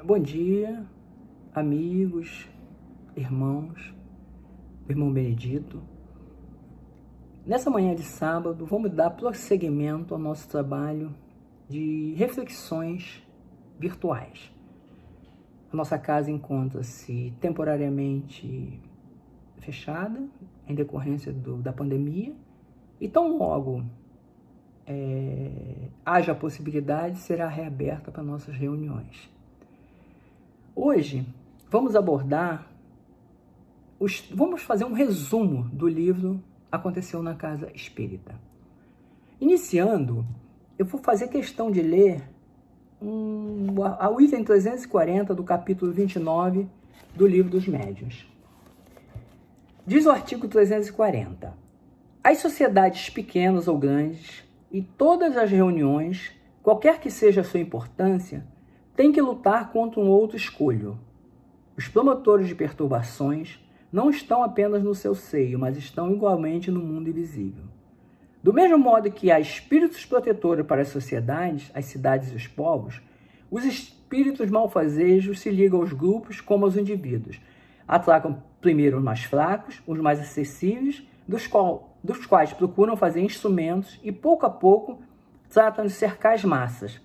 Bom dia, amigos, irmãos, irmão Benedito. Nessa manhã de sábado, vamos dar prosseguimento ao nosso trabalho de reflexões virtuais. A nossa casa encontra-se temporariamente fechada em decorrência da pandemia e tão logo haja a possibilidade, será reaberta para nossas reuniões. Hoje vamos fazer um resumo do livro Aconteceu na Casa Espírita. Iniciando, eu vou fazer questão de ler o item 340 do capítulo 29 do Livro dos Médiuns. Diz o artigo 340: as sociedades pequenas ou grandes e todas as reuniões, qualquer que seja a sua importância, têm que lutar contra um outro escolho. Os promotores de perturbações não estão apenas no seu seio, mas estão igualmente no mundo invisível. Do mesmo modo que há espíritos protetores para as sociedades, as cidades e os povos, os espíritos malfazejos se ligam aos grupos como aos indivíduos. Atacam primeiro os mais fracos, os mais acessíveis, dos quais procuram fazer instrumentos e, pouco a pouco, tratam de cercar as massas,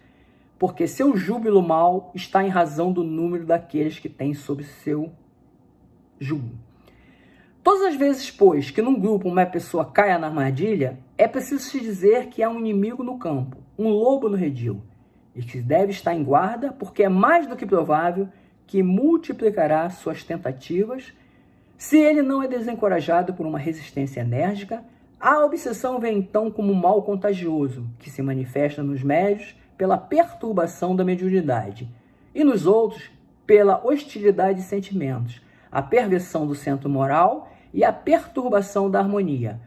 porque seu júbilo mau está em razão do número daqueles que têm sob seu jugo. Todas as vezes, pois, que num grupo uma pessoa caia na armadilha, é preciso se dizer que há um inimigo no campo, um lobo no redil, e que deve estar em guarda, porque é mais do que provável que multiplicará suas tentativas. Se ele não é desencorajado por uma resistência enérgica, a obsessão vem então como um mal contagioso, que se manifesta nos médios pela perturbação da mediunidade, e nos outros pela hostilidade de sentimentos, a perversão do centro moral e a perturbação da harmonia.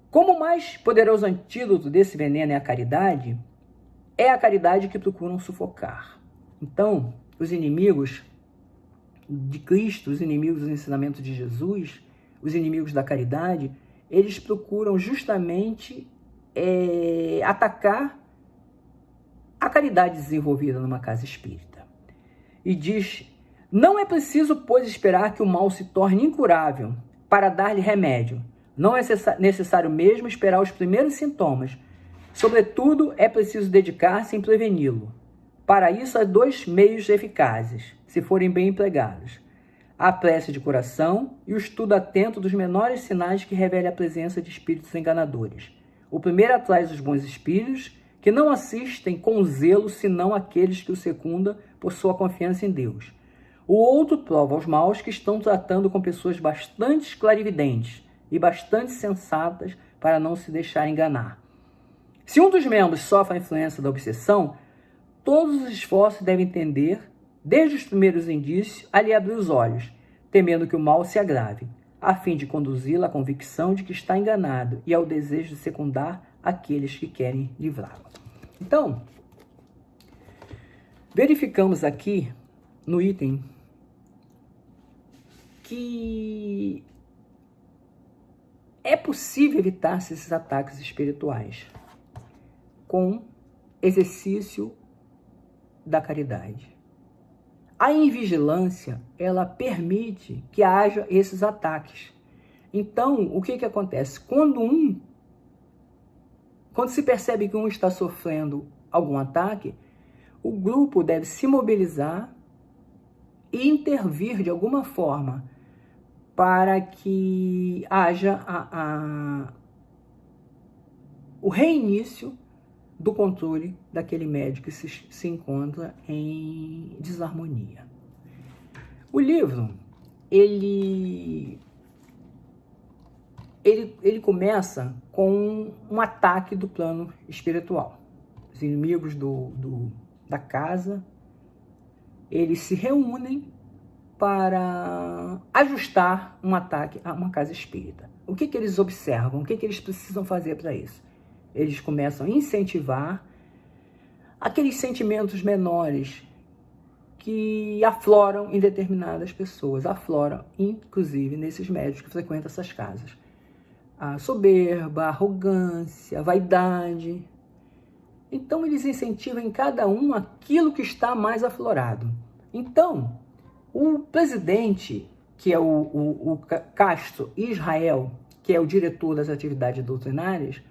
Como o mais poderoso antídoto desse veneno é a caridade que procuram sufocar. Então, os inimigos de Cristo, os inimigos do ensinamento de Jesus, os inimigos da caridade, eles procuram justamente atacar a caridade desenvolvida numa casa espírita. E diz: não é preciso, pois, esperar que o mal se torne incurável para dar-lhe remédio. Não é necessário mesmo esperar os primeiros sintomas. Sobretudo, é preciso dedicar-se em preveni-lo. Para isso, há dois meios eficazes, se forem bem empregados: a prece de coração e o estudo atento dos menores sinais que revelem a presença de espíritos enganadores. O primeiro atrai os bons espíritos, que não assistem com zelo senão aqueles que o secundam por sua confiança em Deus. O outro prova os maus, que estão tratando com pessoas bastante clarividentes e bastante sensatas para não se deixar enganar. Se um dos membros sofre a influência da obsessão, todos os esforços devem tender, desde os primeiros indícios, a lhe abrir os olhos, temendo que o mal se agrave, a fim de conduzi-lo à convicção de que está enganado e ao desejo de secundar aqueles que querem livrá-lo. Então, verificamos aqui no item que é possível evitar esses ataques espirituais com exercício da caridade. A invigilância, ela permite que haja esses ataques. Então, o que acontece? Quando se percebe que um está sofrendo algum ataque, o grupo deve se mobilizar e intervir de alguma forma para que haja o reinício do controle daquele médico que se encontra em desarmonia. O livro, ele começa com um ataque do plano espiritual. Os inimigos da casa, eles se reúnem para ajustar um ataque a uma casa espírita. O que eles observam? O que eles precisam fazer para isso? Eles começam a incentivar aqueles sentimentos menores que afloram em determinadas pessoas, afloram inclusive nesses médios que frequentam essas casas. A soberba, a arrogância, a vaidade. Então eles incentivam em cada um aquilo que está mais aflorado. Então, o presidente, que é o Castro Israel, que é o diretor das atividades doutrinárias,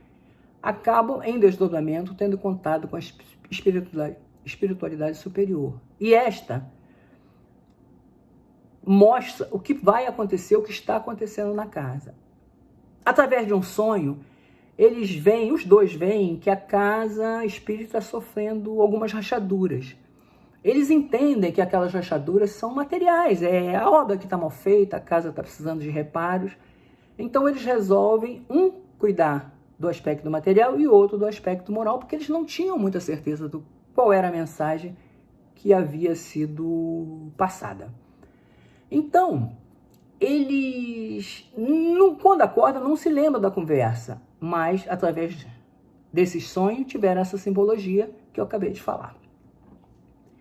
acabam, em desdobramento, tendo contato com a espiritualidade superior. E esta mostra o que vai acontecer, o que está acontecendo na casa. Através de um sonho, os dois veem que a casa espírita está sofrendo algumas rachaduras. Eles entendem que aquelas rachaduras são materiais, é a obra que está mal feita, a casa está precisando de reparos. Então eles resolvem, cuidar do aspecto material e outro do aspecto moral, porque eles não tinham muita certeza do qual era a mensagem que havia sido passada. Então, eles, quando acordam, não se lembram da conversa, mas através desses sonhos tiveram essa simbologia que eu acabei de falar.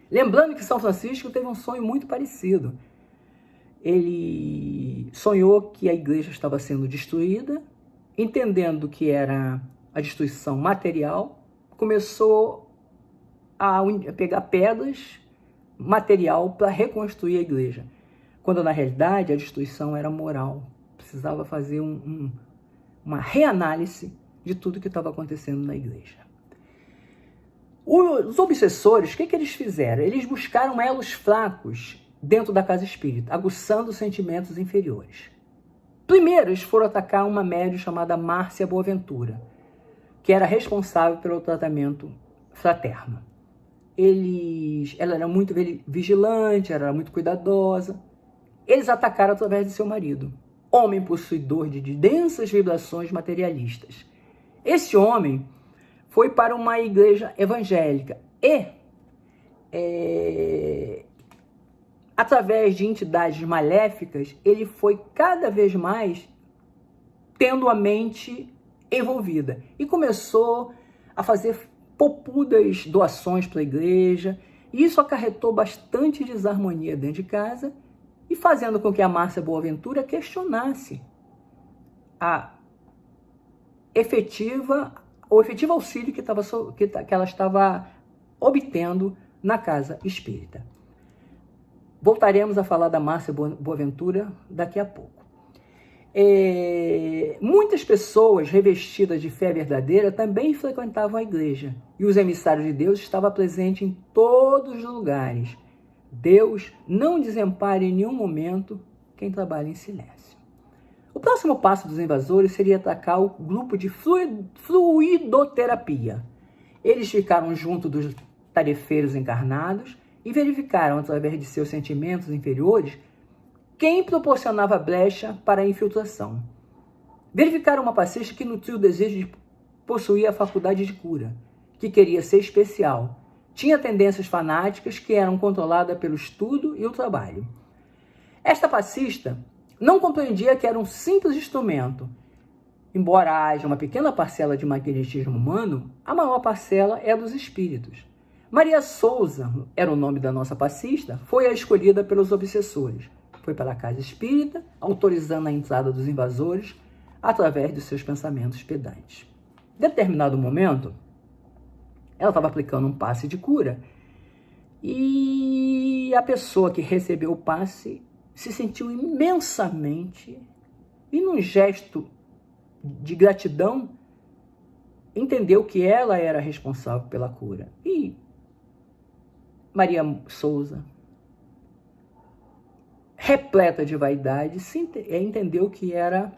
Lembrando que São Francisco teve um sonho muito parecido. Ele sonhou que a igreja estava sendo destruída, entendendo que era a destruição material, começou a pegar pedras, material, para reconstruir a igreja, quando na realidade a destruição era moral. Precisava fazer uma reanálise de tudo que estava acontecendo na igreja. Os obsessores, o que eles fizeram? Eles buscaram elos fracos dentro da casa espírita, aguçando sentimentos inferiores. Primeiro, eles foram atacar uma médium chamada Márcia Boaventura, que era responsável pelo tratamento fraterno. Ela era muito vigilante, ela era muito cuidadosa. Eles atacaram através de seu marido, homem possuidor de densas vibrações materialistas. Esse homem foi para uma igreja evangélica e, através de entidades maléficas, ele foi cada vez mais tendo a mente envolvida e começou a fazer popudas doações para a igreja. E isso acarretou bastante desarmonia dentro de casa e fazendo com que a Márcia Boaventura questionasse o efetivo auxílio que ela estava obtendo na casa espírita. Voltaremos a falar da Márcia Boaventura daqui a pouco. Muitas pessoas revestidas de fé verdadeira também frequentavam a igreja, e os emissários de Deus estavam presentes em todos os lugares. Deus não desampara em nenhum momento quem trabalha em silêncio. O próximo passo dos invasores seria atacar o grupo de fluidoterapia. Eles ficaram junto dos tarefeiros encarnados e verificaram, através de seus sentimentos inferiores, quem proporcionava brecha para a infiltração. Verificaram uma passista que nutriu o desejo de possuir a faculdade de cura, que queria ser especial. Tinha tendências fanáticas que eram controladas pelo estudo e o trabalho. Esta passista não compreendia que era um simples instrumento. Embora haja uma pequena parcela de magnetismo humano, a maior parcela é dos espíritos. Maria Souza, era o nome da nossa passista, foi a escolhida pelos obsessores. Foi para a casa espírita, autorizando a entrada dos invasores através dos seus pensamentos pedantes. Em determinado momento, ela estava aplicando um passe de cura e a pessoa que recebeu o passe se sentiu imensamente, e num gesto de gratidão, entendeu que ela era responsável pela cura. E Maria Souza, repleta de vaidade, entendeu que era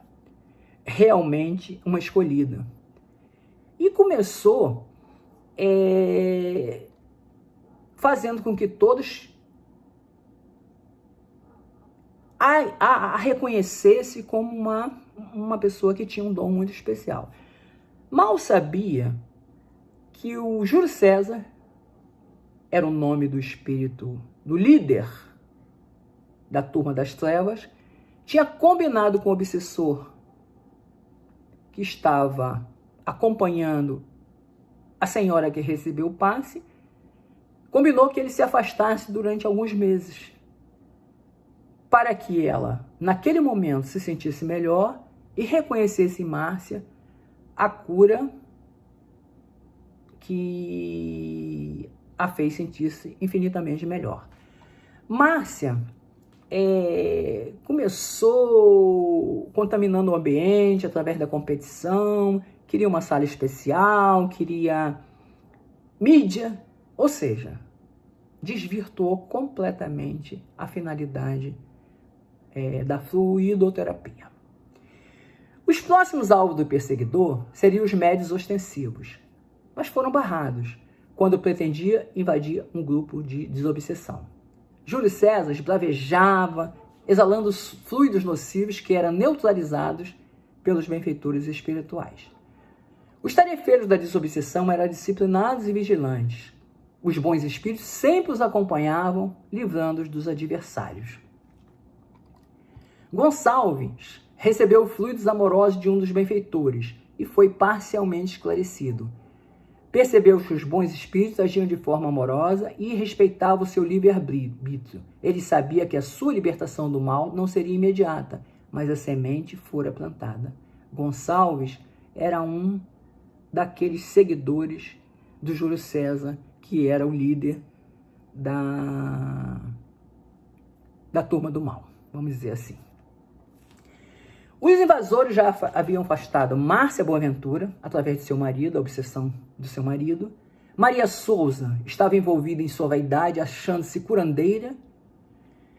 realmente uma escolhida. E começou fazendo com que todos a reconhecesse como uma pessoa que tinha um dom muito especial. Mal sabia que o Júlio César era o nome do espírito, do líder da turma das trevas, tinha combinado com o obsessor que estava acompanhando a senhora que recebeu o passe, combinou que ele se afastasse durante alguns meses, para que ela, naquele momento, se sentisse melhor e reconhecesse em Márcia a cura que a fez sentir-se infinitamente melhor. Márcia começou contaminando o ambiente através da competição, queria uma sala especial, queria mídia, ou seja, desvirtuou completamente a finalidade da fluidoterapia. Os próximos alvos do perseguidor seriam os médios ostensivos, mas foram barrados quando pretendia invadir um grupo de desobsessão. Júlio César esbravejava, exalando fluidos nocivos que eram neutralizados pelos benfeitores espirituais. Os tarefeiros da desobsessão eram disciplinados e vigilantes. Os bons espíritos sempre os acompanhavam, livrando-os dos adversários. Gonçalves recebeu fluidos amorosos de um dos benfeitores e foi parcialmente esclarecido. Percebeu que os bons espíritos agiam de forma amorosa e respeitavam o seu livre-arbítrio. Ele sabia que a sua libertação do mal não seria imediata, mas a semente fora plantada. Gonçalves era um daqueles seguidores do Júlio César, que era o líder da turma do mal, vamos dizer assim. Os invasores já haviam afastado Márcia Boaventura, através de seu marido, a obsessão do seu marido. Maria Souza estava envolvida em sua vaidade, achando-se curandeira.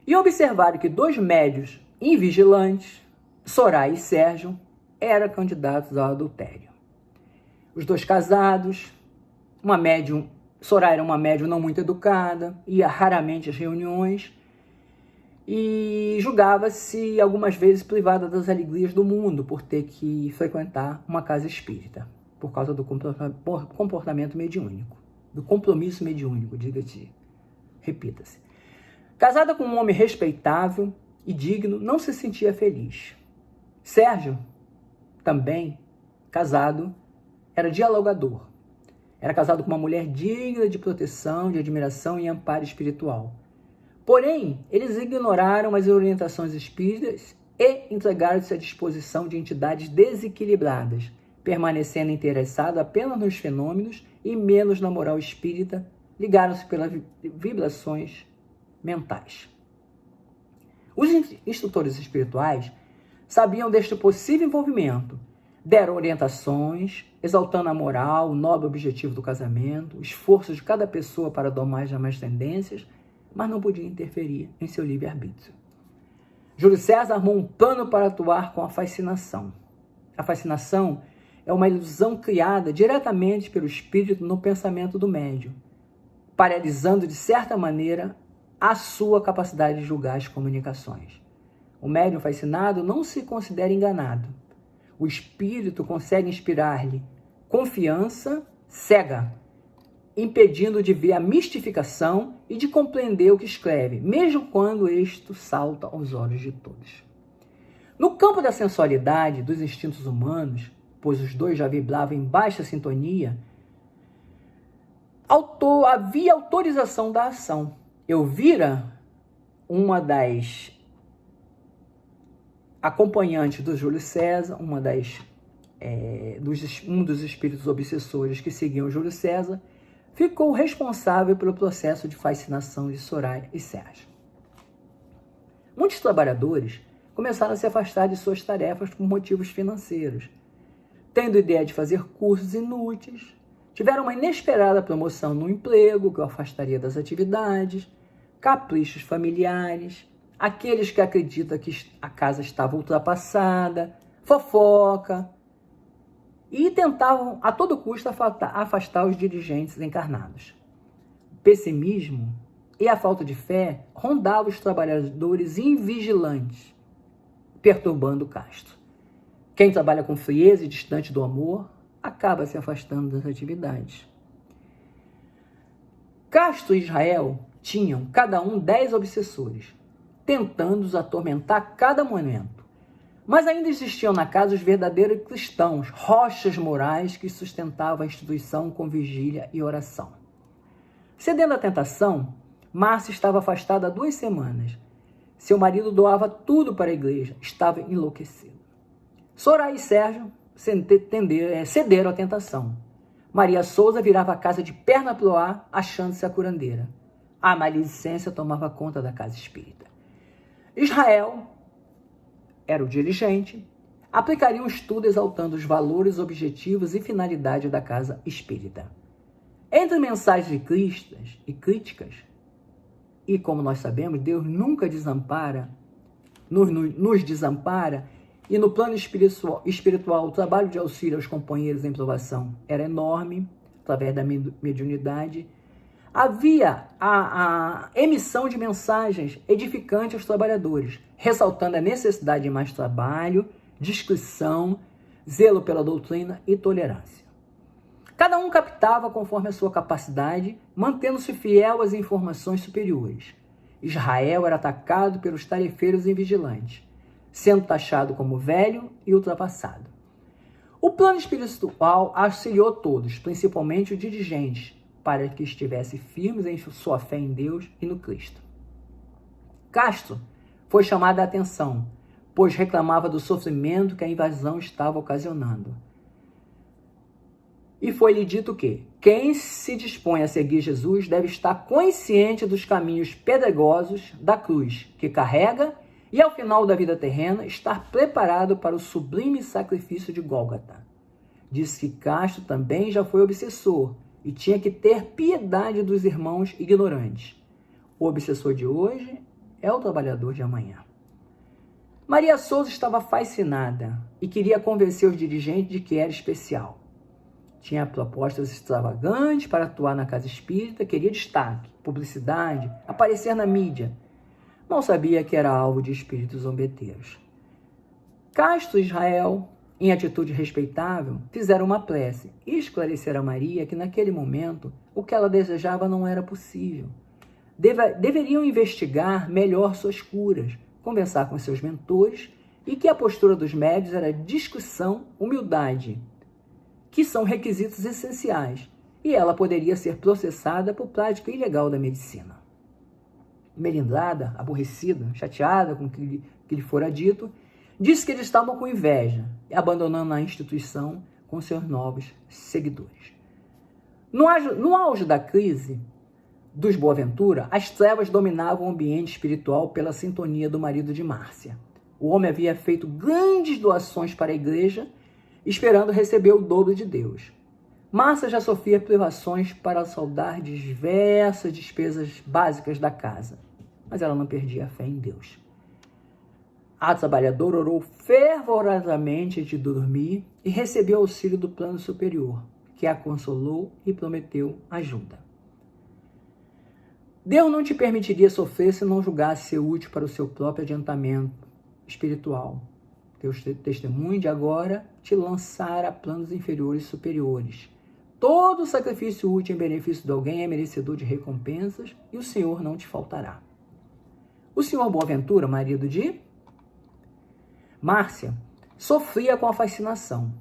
E observaram que 2 médios invigilantes, Soraya e Sérgio, eram candidatos ao adultério. Os 2 casados, Soraya era uma médium não muito educada, ia raramente às reuniões, e julgava-se algumas vezes privada das alegrias do mundo por ter que frequentar uma casa espírita, por causa do comportamento mediúnico, do compromisso mediúnico, diga-se, repita-se. Casada com um homem respeitável e digno, não se sentia feliz. Sérgio, também casado, era dialogador. Era casado com uma mulher digna de proteção, de admiração e amparo espiritual. Porém, eles ignoraram as orientações espíritas e entregaram-se à disposição de entidades desequilibradas, permanecendo interessados apenas nos fenômenos e menos na moral espírita, ligaram-se pelas vibrações mentais. Os instrutores espirituais sabiam deste possível envolvimento, deram orientações, exaltando a moral, o nobre objetivo do casamento, o esforço de cada pessoa para domar as más tendências, mas não podia interferir em seu livre-arbítrio. Júlio César armou um plano para atuar com a fascinação. A fascinação é uma ilusão criada diretamente pelo espírito no pensamento do médium, paralisando de certa maneira a sua capacidade de julgar as comunicações. O médium fascinado não se considera enganado. O espírito consegue inspirar-lhe confiança cega, impedindo de ver a mistificação e de compreender o que escreve, mesmo quando isto salta aos olhos de todos. No campo da sensualidade, dos instintos humanos, pois os 2 já vibravam em baixa sintonia, havia autorização da ação. Elvira, uma das acompanhantes do Júlio César, um dos espíritos obsessores que seguiam Júlio César, ficou responsável pelo processo de fascinação de Soraya e Sérgio. Muitos trabalhadores começaram a se afastar de suas tarefas por motivos financeiros, tendo ideia de fazer cursos inúteis, tiveram uma inesperada promoção no emprego que o afastaria das atividades, caprichos familiares, aqueles que acreditam que a casa estava ultrapassada, fofoca, e tentavam a todo custo afastar os dirigentes encarnados. O pessimismo e a falta de fé rondavam os trabalhadores invigilantes, perturbando o casto. Quem trabalha com frieza e distante do amor acaba se afastando das atividades. Castro e Israel tinham cada um 10 obsessores, tentando-os atormentar a cada momento. Mas ainda existiam na casa os verdadeiros cristãos, rochas morais que sustentavam a instituição com vigília e oração. Cedendo à tentação, Márcia estava afastada há 2 semanas. Seu marido doava tudo para a igreja, estava enlouquecido. Soraya e Sérgio cederam à tentação. Maria Souza virava a casa de perna pro ar, achando-se a curandeira. A maledicência tomava conta da casa espírita. Israel era o dirigente, aplicaria um estudo exaltando os valores, objetivos e finalidade da casa espírita. Entre mensagens e críticas, e como nós sabemos, Deus nunca desampara, nos desampara, e no plano espiritual o trabalho de auxílio aos companheiros em provação era enorme, através da mediunidade. Havia a emissão de mensagens edificantes aos trabalhadores, ressaltando a necessidade de mais trabalho, discrição, zelo pela doutrina e tolerância. Cada um captava conforme a sua capacidade, mantendo-se fiel às informações superiores. Israel era atacado pelos tarefeiros e vigilantes, sendo taxado como velho e ultrapassado. O plano espiritual auxiliou todos, principalmente os dirigentes, para que estivessem firmes em sua fé em Deus e no Cristo. Castro foi chamado a atenção, pois reclamava do sofrimento que a invasão estava ocasionando. E foi-lhe dito que quem se dispõe a seguir Jesus deve estar consciente dos caminhos pedregosos da cruz que carrega e, ao final da vida terrena, estar preparado para o sublime sacrifício de Gólgota. Disse que Castro também já foi obsessor e tinha que ter piedade dos irmãos ignorantes. O obsessor de hoje é o trabalhador de amanhã. Maria Souza estava fascinada e queria convencer os dirigentes de que era especial. Tinha propostas extravagantes para atuar na casa espírita, queria destaque, publicidade, aparecer na mídia. Não sabia que era alvo de espíritos zombeteiros. Castro e Israel, em atitude respeitável, fizeram uma prece e esclareceram a Maria que naquele momento o que ela desejava não era possível. Deveriam investigar melhor suas curas, conversar com seus mentores e que a postura dos médios era discussão, humildade, que são requisitos essenciais, e ela poderia ser processada por prática ilegal da medicina. Melindrada, aborrecida, chateada com o que lhe fora dito, disse que eles estavam com inveja, abandonando a instituição com seus novos seguidores. No auge da crise dos Boaventura, as trevas dominavam o ambiente espiritual pela sintonia do marido de Márcia. O homem havia feito grandes doações para a igreja, esperando receber o dobro de Deus. Márcia já sofria privações para saldar diversas despesas básicas da casa, mas ela não perdia a fé em Deus. A trabalhadora orou fervorosamente antes de dormir e recebeu auxílio do plano superior, que a consolou e prometeu ajuda. Deus não te permitiria sofrer se não julgasse ser útil para o seu próprio adiantamento espiritual. Teus testemunho de agora te lançar a planos inferiores e superiores. Todo sacrifício útil em benefício de alguém é merecedor de recompensas e o Senhor não te faltará. O senhor Boaventura, marido de Márcia, sofria com a fascinação.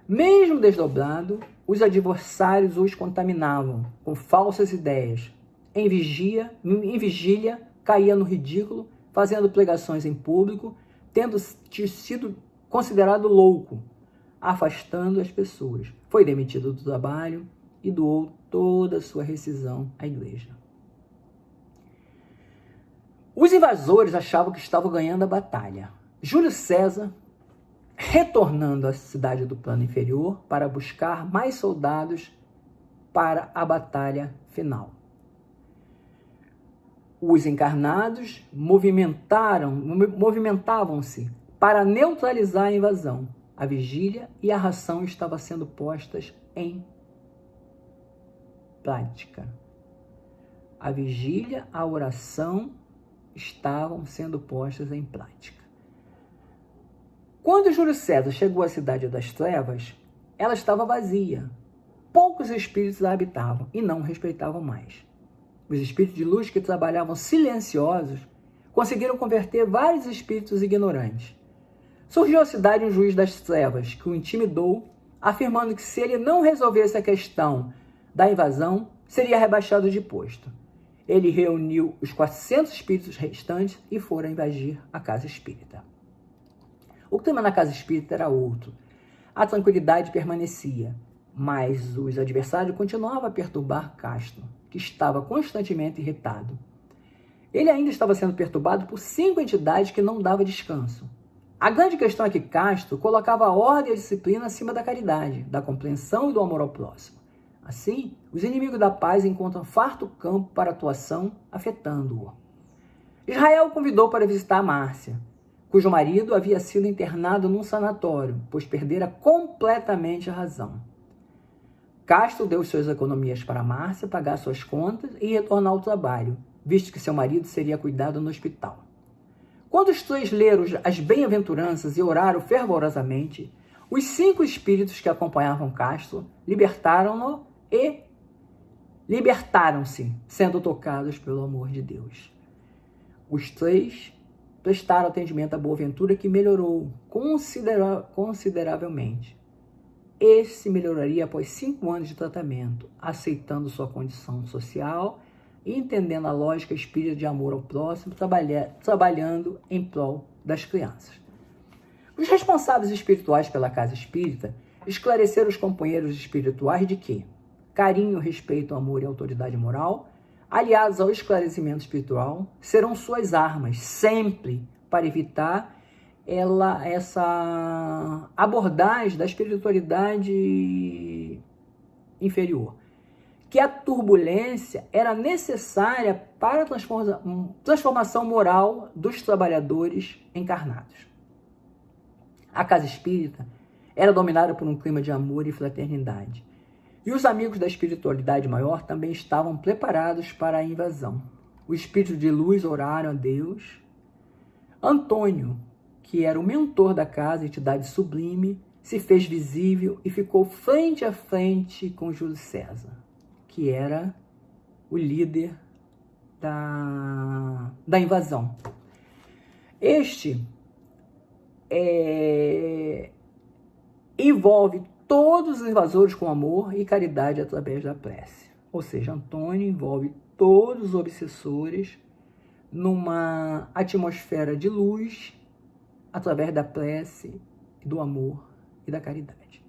Mesmo desdobrado, os adversários os contaminavam com falsas ideias. Em vigília, caía no ridículo, fazendo pregações em público, tendo sido considerado louco, afastando as pessoas. Foi demitido do trabalho e doou toda a sua rescisão à igreja. Os invasores achavam que estavam ganhando a batalha. Júlio César, retornando à cidade do plano inferior para buscar mais soldados para a batalha final. Os encarnados movimentavam-se para neutralizar a invasão. A vigília e a ração estavam sendo postas em prática. A vigília, a oração estavam sendo postas em prática. Quando Júlio César chegou à cidade das trevas, ela estava vazia. Poucos espíritos a habitavam e não respeitavam mais. Os espíritos de luz que trabalhavam silenciosos conseguiram converter vários espíritos ignorantes. Surgiu à cidade um juiz das trevas que o intimidou, afirmando que se ele não resolvesse a questão da invasão, seria rebaixado de posto. Ele reuniu os 400 espíritos restantes e foram invadir a casa espírita. O clima na casa espírita era outro. A tranquilidade permanecia, mas os adversários continuavam a perturbar Castro, que estava constantemente irritado. Ele ainda estava sendo perturbado por 5 entidades que não davam descanso. A grande questão é que Castro colocava a ordem e a disciplina acima da caridade, da compreensão e do amor ao próximo. Assim, os inimigos da paz encontram farto campo para atuação, afetando-o. Israel o convidou para visitar Márcia, cujo marido havia sido internado num sanatório, pois perdera completamente a razão. Castro deu suas economias para Márcia pagar suas contas e retornar ao trabalho, visto que seu marido seria cuidado no hospital. Quando os 3 leram as bem-aventuranças e oraram fervorosamente, os 5 espíritos que acompanhavam Castro libertaram-no e libertaram-se, sendo tocados pelo amor de Deus. Os 3 prestaram atendimento à Boaventura, que melhorou consideravelmente. Esse melhoraria após 5 anos de tratamento, aceitando sua condição social e entendendo a lógica espírita de amor ao próximo, trabalhando em prol das crianças. Os responsáveis espirituais pela casa espírita esclareceram os companheiros espirituais de que carinho, respeito, amor e autoridade moral, aliados ao esclarecimento espiritual, serão suas armas, sempre para evitar essa abordagem da espiritualidade inferior. Que a turbulência era necessária para a transformação moral dos trabalhadores encarnados. A casa espírita era dominada por um clima de amor e fraternidade. E os amigos da espiritualidade maior também estavam preparados para a invasão. Os espíritos de luz oraram a Deus. Antônio, que era o mentor da casa, entidade sublime, se fez visível e ficou frente a frente com Júlio César, que era o líder da invasão. Este envolve todos os invasores com amor e caridade através da prece. Ou seja, Antônio envolve todos os obsessores numa atmosfera de luz através da prece, do amor e da caridade.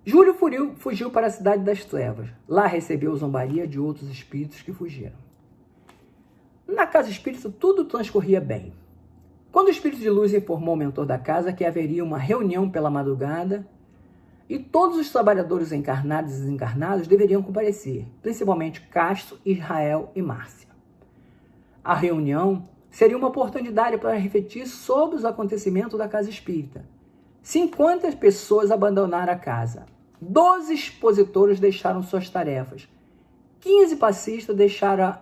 Júlio fugiu para a cidade das trevas. Lá recebeu zombaria de outros espíritos que fugiram. Na casa espírita, tudo transcorria bem. Quando o espírito de luz informou o mentor da casa que haveria uma reunião pela madrugada e todos os trabalhadores encarnados e desencarnados deveriam comparecer, principalmente Castro, Israel e Márcia. A reunião seria uma oportunidade para refletir sobre os acontecimentos da casa espírita. 50 pessoas abandonaram a casa. 12 expositores deixaram suas tarefas. 15 passistas deixaram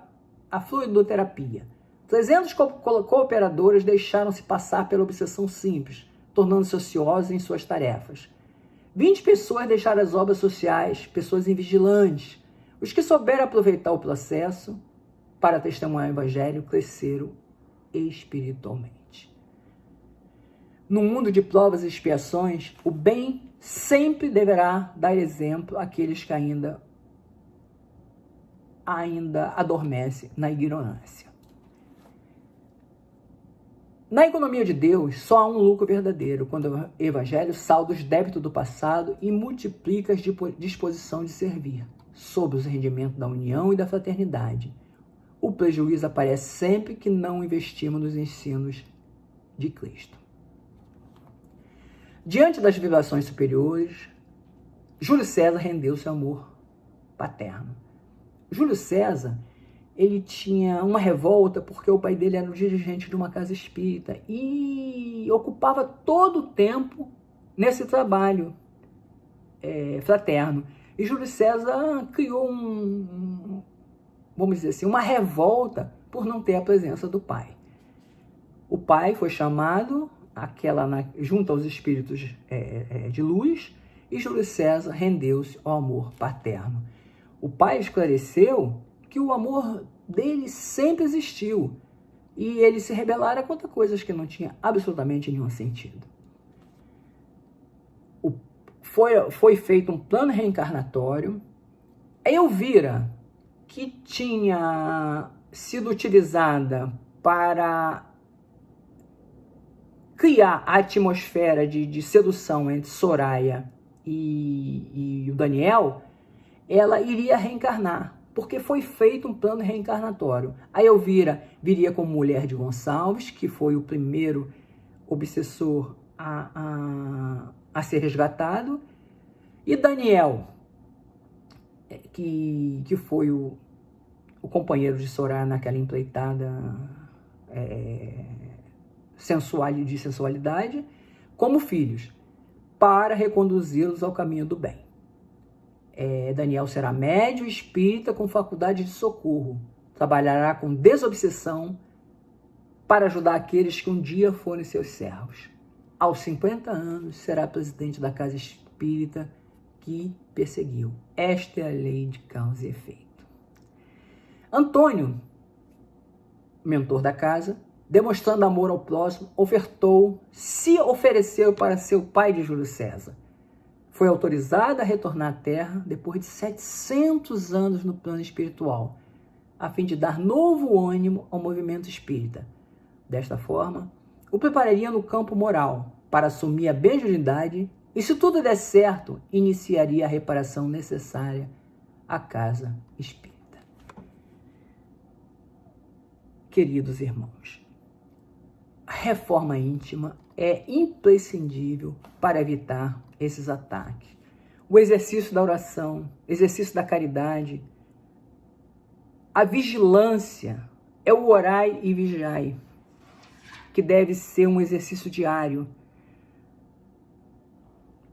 a fluidoterapia. 300 cooperadores deixaram-se passar pela obsessão simples, tornando-se ociosos em suas tarefas. 20 pessoas deixaram as obras sociais, pessoas invigilantes. Os que souberam aproveitar o processo para testemunhar o evangelho cresceram espiritualmente. No mundo de provas e expiações, o bem sempre deverá dar exemplo àqueles que ainda adormecem na ignorância. Na economia de Deus, só há um lucro verdadeiro, quando o evangelho salda os débitos do passado e multiplica as disposição de servir, sob os rendimentos da união e da fraternidade. O prejuízo aparece sempre que não investimos nos ensinos de Cristo. Diante das vibrações superiores, Júlio César rendeu-se ao amor paterno. Júlio César, ele tinha uma revolta porque o pai dele era o dirigente de uma casa espírita e ocupava todo o tempo nesse trabalho fraterno. E Júlio César criou vamos dizer assim, uma revolta por não ter a presença do pai. O pai foi chamado junto aos espíritos de luz e Júlio César rendeu-se ao amor paterno. O pai esclareceu que o amor dele sempre existiu e ele se rebelara contra coisas que não tinham absolutamente nenhum sentido. Foi feito um plano reencarnatório. Elvira, que tinha sido utilizada para criar a atmosfera de sedução entre Soraya e o Daniel, ela iria reencarnar, porque foi feito um plano reencarnatório. A Elvira viria como mulher de Gonçalves, que foi o primeiro obsessor a ser resgatado, e Daniel, que foi o companheiro de Soraya naquela empreitada de sensualidade, como filhos, para reconduzi-los ao caminho do bem. Daniel será médium espírita com faculdade de socorro, trabalhará com desobsessão para ajudar aqueles que um dia forem seus servos. Aos 50 anos, será presidente da casa espírita que perseguiu. Esta é a lei de causa e efeito. Antônio, mentor da casa, demonstrando amor ao próximo, se ofereceu para ser o pai de Júlio César. Foi autorizado a retornar à Terra depois de 700 anos no plano espiritual, a fim de dar novo ânimo ao movimento espírita. Desta forma, o prepararia no campo moral para assumir a mediunidade e, se tudo der certo, iniciaria a reparação necessária à casa espírita. Queridos irmãos, a reforma íntima é imprescindível para evitar esses ataques. O exercício da oração, exercício da caridade, a vigilância, é o orai e vigiai, que deve ser um exercício diário,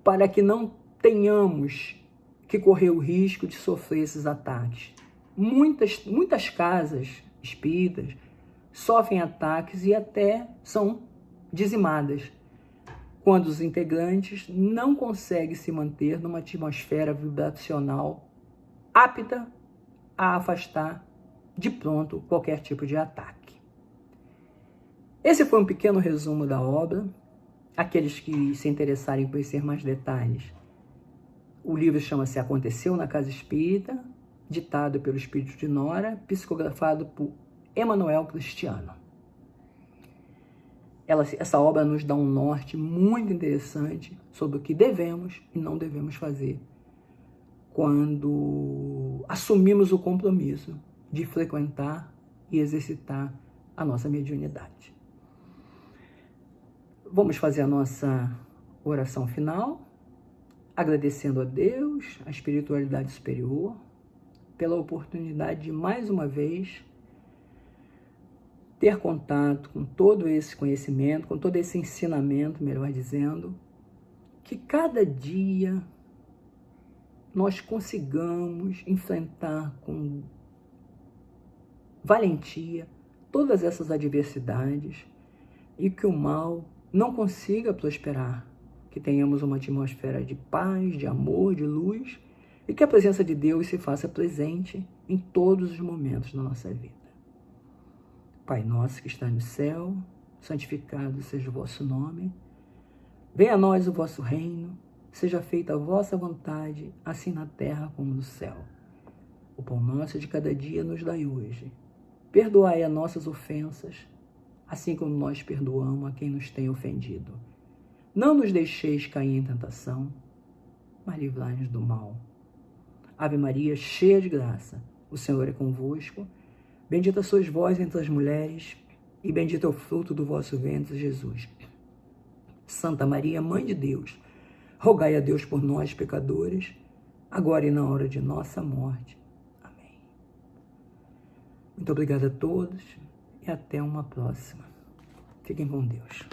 para que não tenhamos que correr o risco de sofrer esses ataques. Muitas casas espíritas sofrem ataques e até são dizimadas, quando os integrantes não conseguem se manter numa atmosfera vibracional apta a afastar de pronto qualquer tipo de ataque. Esse foi um pequeno resumo da obra. Aqueles que se interessarem em conhecer mais detalhes, o livro chama-se Aconteceu na Casa Espírita, ditado pelo Espírito de Nora, psicografado por Emanuel Cristiano. Essa obra nos dá um norte muito interessante sobre o que devemos e não devemos fazer quando assumimos o compromisso de frequentar e exercitar a nossa mediunidade. Vamos fazer a nossa oração final, agradecendo a Deus, a espiritualidade superior, pela oportunidade de, mais uma vez, ter contato com todo esse conhecimento, com todo esse ensinamento, melhor dizendo, que cada dia nós consigamos enfrentar com valentia todas essas adversidades e que o mal não consiga prosperar, que tenhamos uma atmosfera de paz, de amor, de luz e que a presença de Deus se faça presente em todos os momentos da nossa vida. Pai nosso que está no céu, santificado seja o vosso nome. Venha a nós o vosso reino, seja feita a vossa vontade, assim na terra como no céu. O pão nosso de cada dia nos dai hoje. Perdoai as nossas ofensas, assim como nós perdoamos a quem nos tem ofendido. Não nos deixeis cair em tentação, mas livrai-nos do mal. Ave Maria, cheia de graça, o Senhor é convosco. Bendita sois vós entre as mulheres, e bendito é o fruto do vosso ventre, Jesus. Santa Maria, Mãe de Deus, rogai a Deus por nós, pecadores, agora e na hora de nossa morte. Amém. Muito obrigada a todos e até uma próxima. Fiquem com Deus.